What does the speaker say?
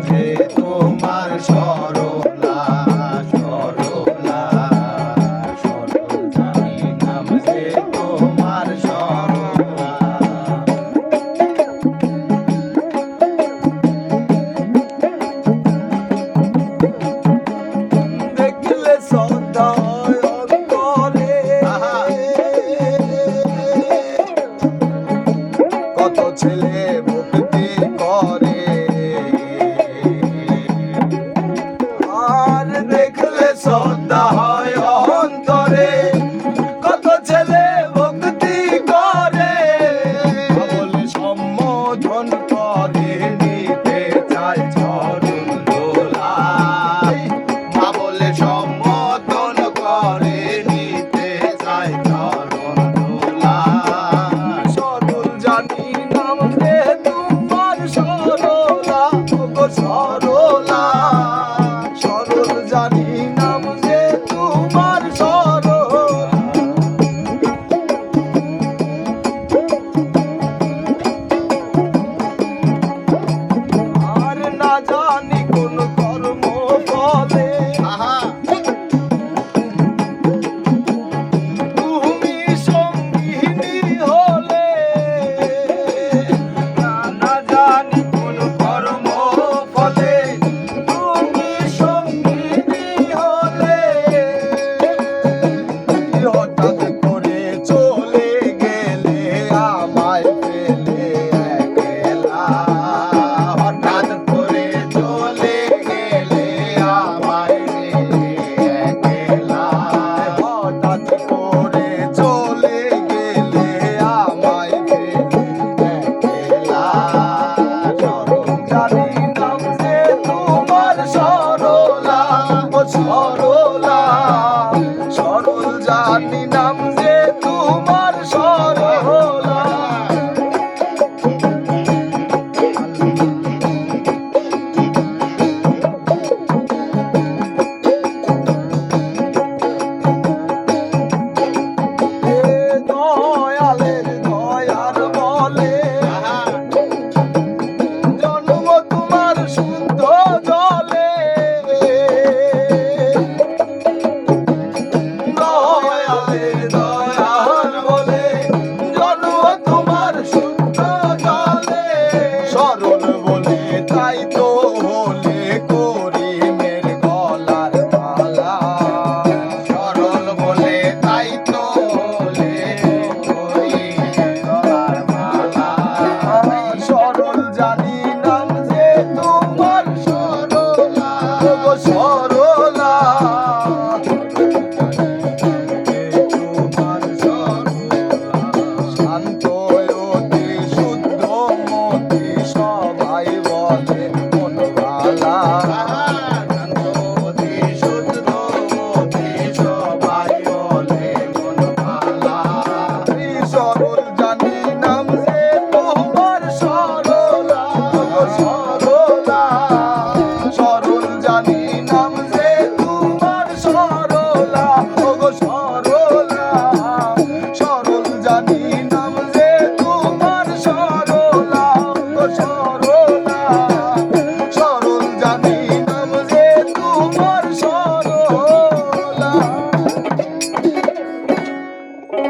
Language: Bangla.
যে তোমার সরলা সরলা সরল জানি নাম যে তোমার সরলা। দেখলে সদায় অন্তরে কত ছেলে ভক্তি করে, আর দেখলে শ্রদ্ধা হয় অন্তরে কত ছেলে ভক্তি করে। বলে সম্বোধন করে নিতে চায় চরণ দোলায়, মা বলে সম্বোধন করে নিতে চায় চরণ দোলায়। সরল জানি নাম রে তোমার সরলা, ওগো সরলা সরল জানি নাম রে তোমার সরলা। আর না জানি কোন কর্ম ফলে আহা তুমি সঙ্গিনী হলে, না জানি কোন কর্ম ফলে তুমি সঙ্গিনী হলে। হঠাৎ করে চলে গেলে আমায় ফেলে একলা, হঠাৎ করে চলে গেলে আমায় ফেলে একলা। হঠাৎ করে চলে গেলে আমায় ফেলে একলা। সরল জানি নাম যে তোমার সরলা, ও সরলা সরল জানি নাম যে তোমার সরলা। এ দয়ালের দয়ার বলে আহা জন্ম তোমার শুদ্ধ জলে। দয়ালের দয়ার বলে জন্ম তোমার শুদ্ধ জলে। সরল বলে তাই তো হলে করিমের গলার মালা। সরল বলে তাই তো হলে ওই গলার মালা। সরল জানি নাম যে তোমার সরলা ওগো সরলা তোমার সরলা। শান্ত অতি শুদ্ধ মতি সবাই বলে